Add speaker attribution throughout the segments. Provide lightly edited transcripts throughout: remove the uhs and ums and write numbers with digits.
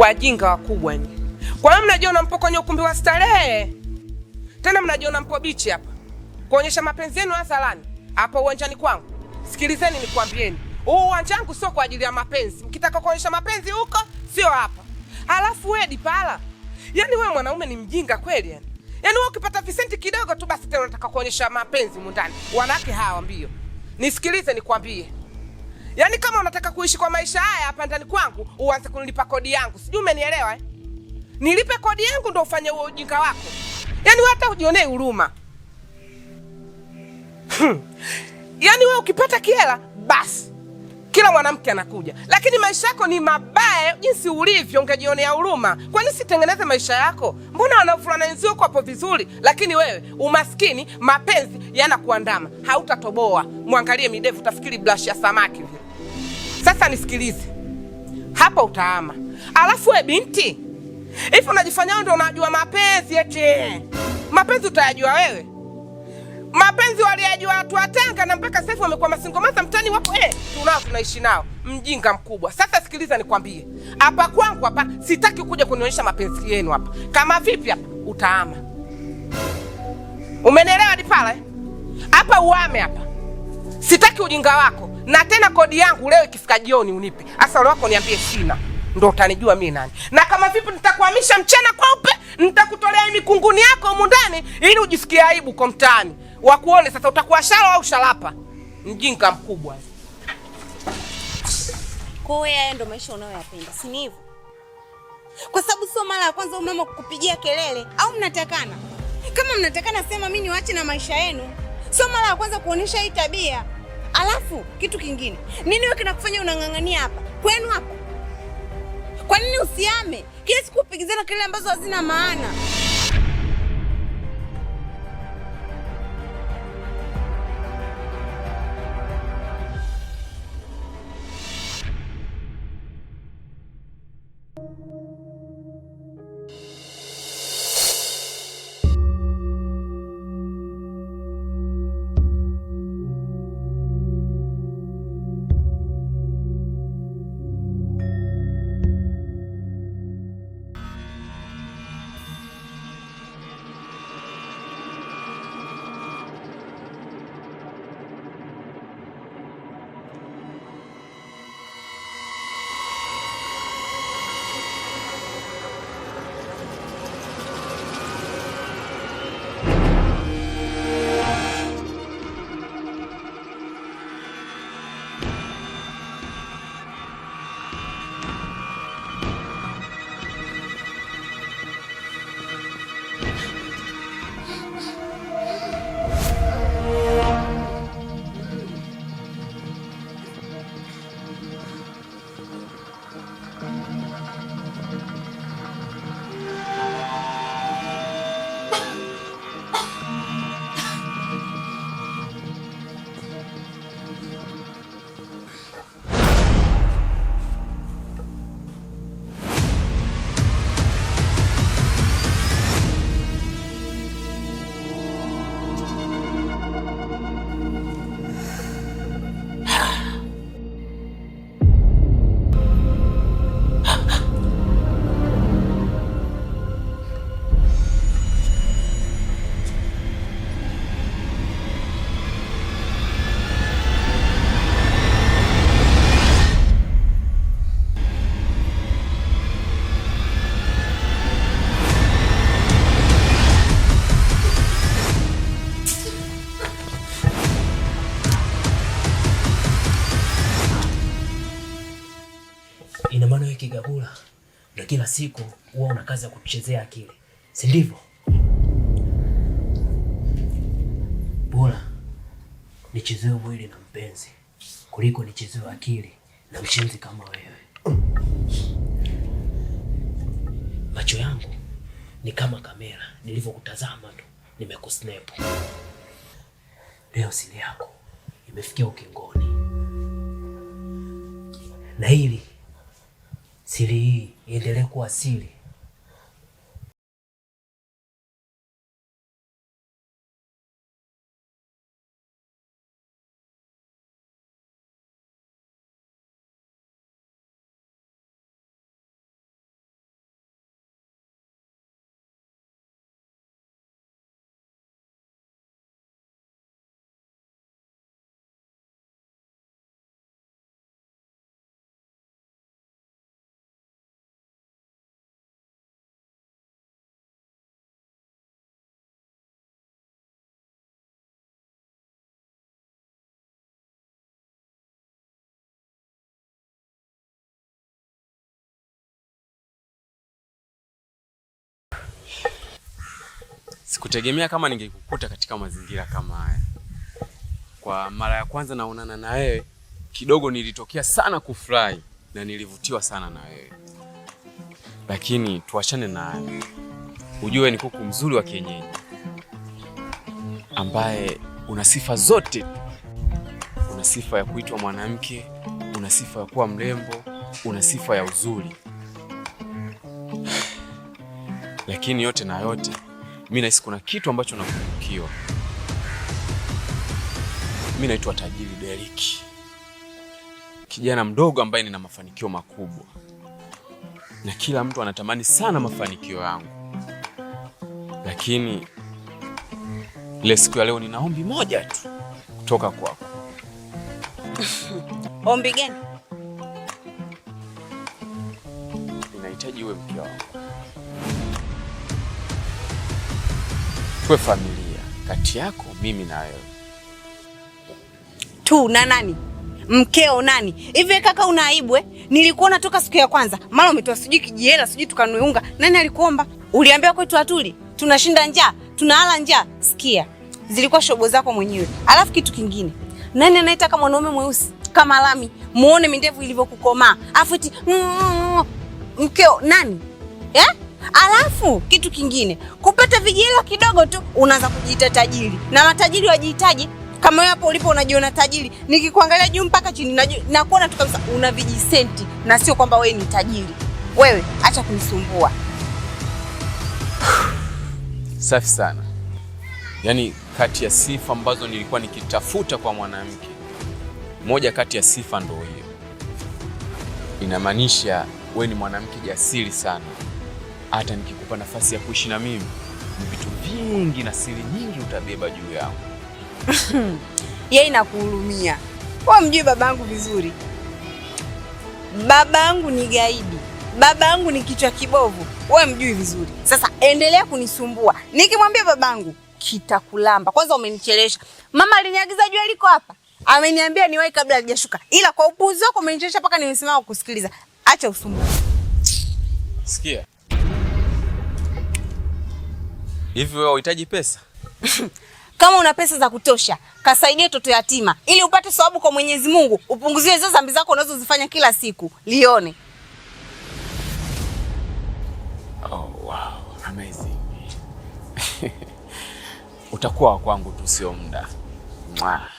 Speaker 1: Wajinga wakubwa ni. Kwa hiyo mnajiona mpo kwenye ukumbi wa starehe. Tena mnajiona mpo bichi hapa. Kuonyesha mapenzi yenu hadharani hapa uwanjani kwangu. Sikilizeni nikwambieni. Huu uwanja wangu sio kwa ajili ya mapenzi. Mkitaka kuonyesha mapenzi huko, sio hapa. Halafu wewe Dipala. Yaani wewe mwanaume ni mjinga kweli yani. Yaani wewe ukipata visenti kidogo tu basi tena unataka kuonyesha mapenzi mundani. Wanawake hawa mbio. Nisikilize nikwambie. Yaani kama unataka kuishi kwa maisha haya hapa ndani kwangu, uanze kunilipa kodi yangu. Sijui umenielewa eh? Nilipe kodi yangu ndio ufanye huo ujinga wako. Yaani wewe hata ujionee huruma. Yaani wewe ukipata kiela basi kila mwanamke anakuja. Lakini maisha yako ni mabaya jinsi ulivyo, ungejionea huruma. Kwani sitengeneze maisha yako? Mbona wanavulana wenzio kwa hapo vizuri, lakini wewe umaskini, mapenzi yanakuandama. Hautatoboa. Muangalie midevu utafikiri brush ya samaki vile. Sasa nisikilize. Hapa utaama. Alafu wewe binti, hivi unajifanya ndio unajua mapenzi eti? Mapenzi utayajua wewe? Mapenzi waliyajua watu wa Tanga na mpaka sasa wamekuwa masingomaza mtani wapo tunaishi nao. Mjinga mkubwa. Sasa sikiliza nikwambie. Hapa kwangu hapa sitaki kuja kunionyesha mapenzi yenu hapa. Kama vipi hapa utaama. Umenielewa Dipala eh? Hapa uame hapa. Sitaki ujinga wako. Na tena kodi yangu leo ikifika jioni unipe. Asa leo wako niambie sina. Ndio utanijua mimi nani. Na kama vipi nitakuhamisha mchana kweupe, nitakutolea mikunguni yako humu ndani ili ujisikie aibu kwa mtaani. Wakuone sasa utakuwa shalo au shalapa. Mjinga mkubwa.
Speaker 2: Kwa hiyo haya ndio maisha unayoyapenda, si hivyo? Kwa sababu sio mara ya kwanza mama kukupigia kelele au mnatakana. Kama mnatakana sema mimi niwaache na maisha yenu. Sio mara ya kwanza kuonesha hii tabia. Alafu kitu kingine, nini wewe kinakufanya unang'ang'ania hapa? Kwenu hapa. Kwa nini usiame? Kila siku upigizana kelele ambazo hazina maana.
Speaker 3: Ina maana wewe Kigabula ndio kila siku huwa una kazi ya kuchezea akili, si ndivyo? Bora nichezewe mwili na mpenzi kuliko nichezewe akili na mshenzi kama wewe. Macho yangu ni kama kamera, nilivyokutazama tu nimekusnap. Leo siri yako imefikia ukingoni. Na hili siri hii iendelee kuwa siri
Speaker 4: Sikutegemea kama ningekukuta katika mazingira kama haya. Kwa mara ya kwanza naonana na wewe, kidogo nilitokea sana kufurahi na nilivutiwa sana na wewe. Lakini tuachane na hayo. Ujue ni kuku mzuri wa kienyeji ambaye una sifa zote. Una sifa ya kuitwa mwanamke, una sifa ya kuwa mrembo, una sifa ya uzuri. Lakini yote na yote, mimi nahisi kuna kitu ambacho nakupungukiwa. Mimi naitwa Tajiri Derrick. Kijana mdogo ambaye nina mafanikio makubwa. Na kila mtu anatamani sana mafanikio yangu. Lakini ile siku ya leo nina ombi moja tu kutoka kwako.
Speaker 2: Ombi gani?
Speaker 4: Ninahitaji uwe mke wangu. Tuwe familia kati yako mimi na wewe.
Speaker 2: Tu na nani? Mkeo nani? Hivi kaka una aibu eh? Nilikuona toka siku ya kwanza. Mara umetoa sijui kijihela, sijui tukanunue unga. Nani alikuomba? Uliambia kwetu hatuli. Tunashinda njaa, tunalala njaa. Sikia. Zilikuwa shobo zako mwenyewe. Alafu kitu kingine. Nani anaitaka mwanaume mweusi kama lami? Muone mindevu ilivyokukomaa. Afu eti mkeo nani? Eh? Alafu kitu kingine, kupata vijela kidogo tu unaanza kujiita tajiri. Na matajiri wajihitaji kama wewe hapo ulipo unajiona tajiri. Nikikuangalia juu mpaka chini na kuona tu kabisa una vijisenti na sio kwamba wewe ni tajiri. Wewe acha kunisumbua.
Speaker 4: Safi sana. Yaani kati ya sifa ambazo nilikuwa nikitafuta kwa mwanamke, moja kati ya sifa ndio hiyo. Inamaanisha wewe ni mwanamke jasiri sana. Hata nikikupa nafasi ya kuishi na mimi, ni vitu vingi na siri nyingi utabeba juu yangu.
Speaker 2: Yeye inakuhurumia. Wewe mjui babangu vizuri. Babangu ni gaidi. Babangu ni kichwa kibovu. Wewe mjui vizuri. Sasa endelea kunisumbua. Nikimwambia babangu kitakulamba. Kwanza umenichelesha. Mama aliniagiza jua liko hapa. Ameniambia niwahi kabla hajashuka. Ila kwa upuuzi wako umenichelesha mpaka nimesimama kukusikiliza. Acha usumbufu.
Speaker 4: Sikia. Hivi wewe unahitaji pesa?
Speaker 2: Kama una pesa za kutosha, kasaidie toto yatima ili upate thawabu kwa Mwenyezi Mungu, upunguzie hizo dhambi zako unazozifanya kila siku. Lione.
Speaker 4: Oh wow, amazing. Utakuwa kwangu tu sio muda. Mwah.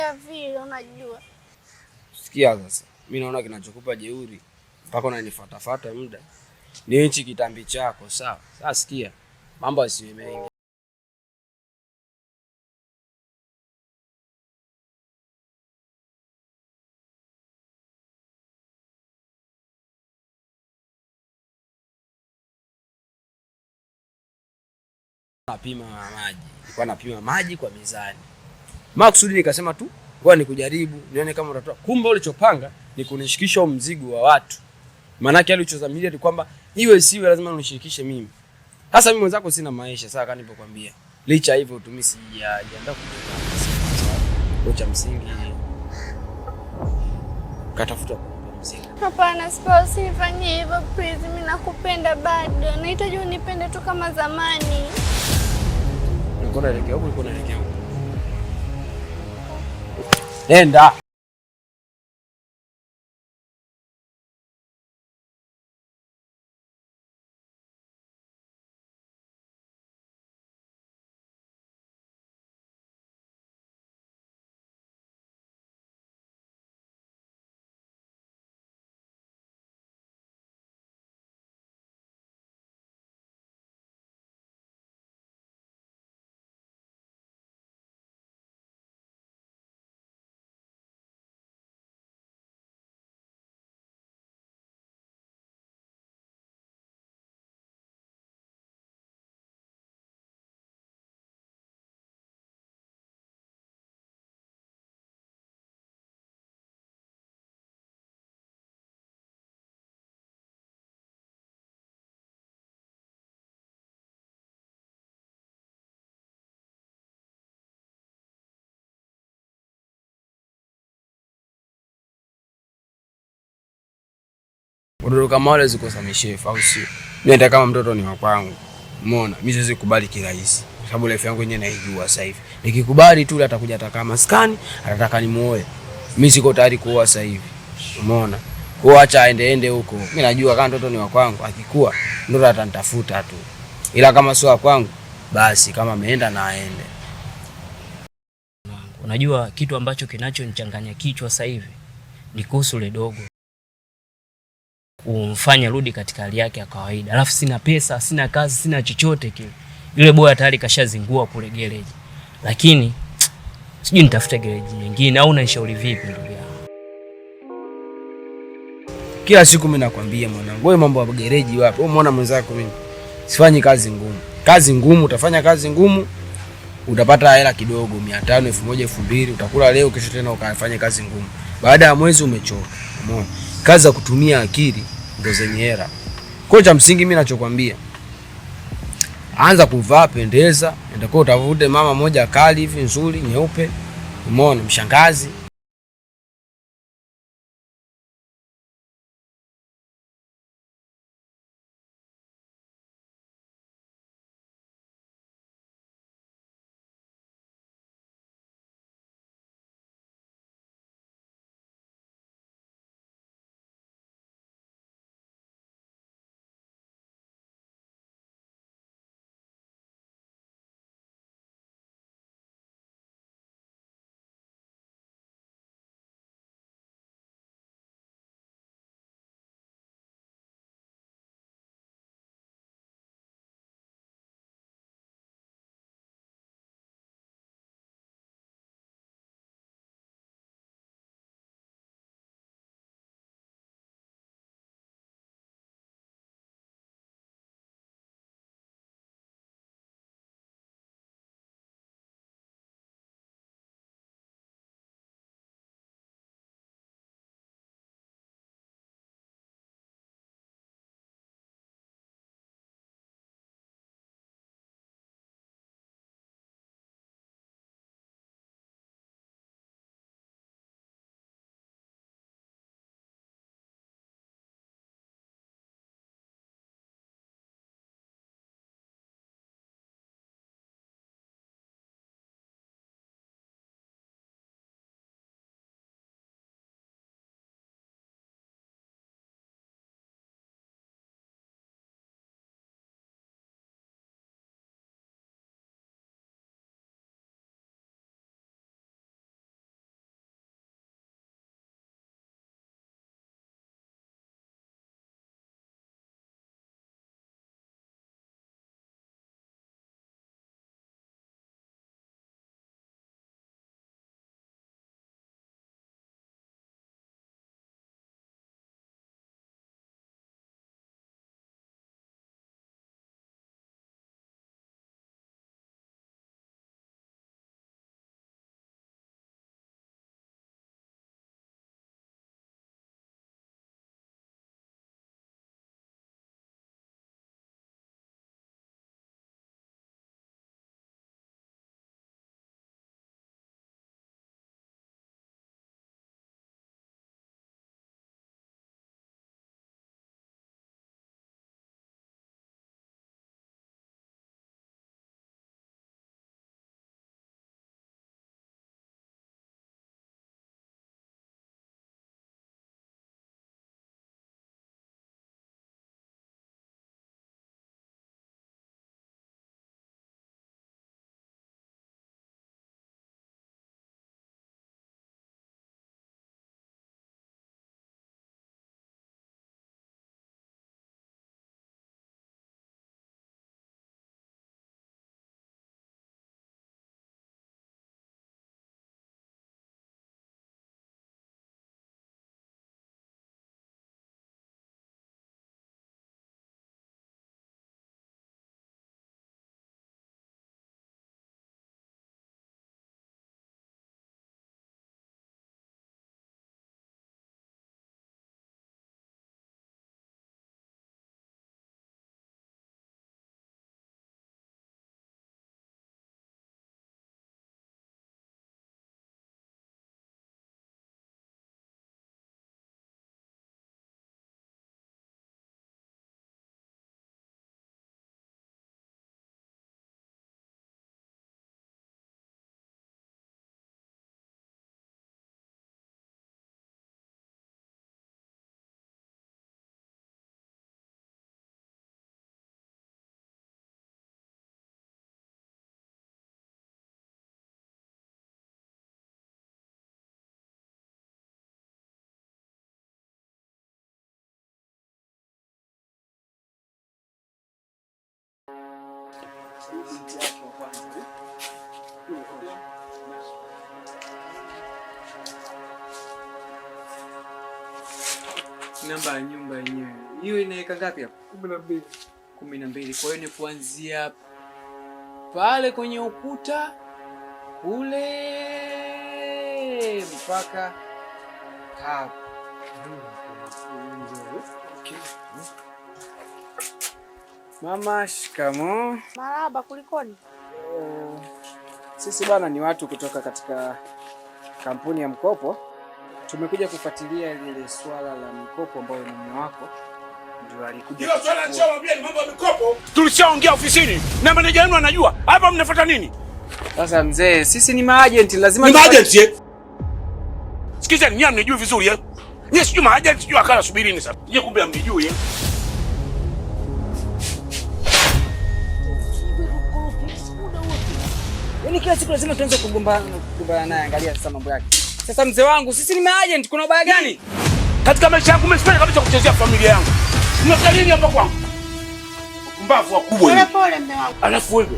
Speaker 5: vile unajua.
Speaker 6: Sikia sasa. Mimi naona kinachokupa jeuri mpaka unanifuatafuata muda. Ni hichi kitambi chako, sawa? Sasa sikia. Mambo yasiwe mengi. Napima maji. Nilikuwa napima maji kwa mizani. Maksudi nikasema tu ngoja nikujaribu nione kama utatoa. Kumbe ulichopanga ni kunishikisha mzigo wa watu. Maana yake alichozamilia ni kwamba iwe siwe lazima unishirikishe mimi. Sasa mimi mwenzako sina maisha, sasa kanipo kwambia. Licha hivyo utumii sijaandaa kwa cha msingi. Katafuta mzigo.
Speaker 5: Hapana, sipa usinifanyie hivyo please, mimi nakupenda bado. Nahitaji unipende tu kama zamani.
Speaker 6: Niko naelekea huko, niko naelekea huko. Nenda. Watoto kama wale zikosa mishefu au sio? Mimi nataka kama mtoto ni wa kwangu. Umeona? Mimi siwezi kubali kirahisi. Kwa sababu life yangu yenyewe naijua sasa hivi. Nikikubali tu atakuja ataka maskani, atataka nimuoe. Mimi siko tayari kuoa sasa hivi. Umeona? Kwa acha aende huko. Mimi najua kama mtoto ni wa kwangu, akikua ndio atanitafuta tu. Ila kama sio wa kwangu, basi kama ameenda na aende.
Speaker 3: Unajua kitu ambacho kinachonichanganya kichwa sasa hivi ni kuhusu ile dogo. Umfanya rudi katika hali yake ya kawaida. Alafu sina pesa, sina kazi, sina chochote kile. Yule boy tayari kashazingua kule gereji. Lakini sijui nitafute gereji nyingine au unanishauri vipi ndugu yangu?
Speaker 6: Kila siku mimi nakwambia mwanangu, wewe mambo ya gereji wapi? Wewe umeona mwenzako mimi sifanyi kazi ngumu. Kazi ngumu utafanya kazi ngumu, utapata hela kidogo 500, 1000, 2000, utakula leo kesho tena ukafanya kazi ngumu. Baada ya mwezi umechoka. Umeona? Kazi za kutumia akili ndio zenye hela. Kwa cha msingi mimi ninachokwambia, anza kuvaa, pendeza, enda kwa utafute mama moja kali hivi nzuri nyeupe. Umeona? Mshangazi.
Speaker 7: Namba ya nyumba yenyewe. Hiyo inaeka ngapi hapo? 12. 12. Kwa hiyo ni kuanzia pale kwenye ukuta kule mpaka hapo. Mama, shikamoo.
Speaker 2: Marahaba, kulikoni?
Speaker 7: Sisi bwana ni watu kutoka katika kampuni ya mkopo. Tumekuja kufuatilia lile swala la mikopo ambayo mume wako ndio alikuja.
Speaker 8: Hilo swala nishawaambia ni mambo ya mikopo. Tulishaongea ofisini na meneja wenu anajua. Hapa mnafuata nini?
Speaker 7: Sasa mzee, sisi ni maagent, lazima
Speaker 8: ni maagent eh? Sikizeni, nyinyi mnijui vizuri eh? Nyinyi sijui maagent, sijui akala, subirini sasa. Nyinyi kumbe mnijui eh?
Speaker 7: Yaani kila siku lazima tuanze kugombana naye, angalia sasa mambo yake. Sasa mzee wangu, sisi ni maagent, kuna ubaya gani?
Speaker 8: Katika maisha yangu msipende kabisa kuchezea familia yangu. Mnakalini hapa kwangu? Mbavu wakubwa hivi.
Speaker 2: Pole pole mume wangu.
Speaker 8: Alafu wewe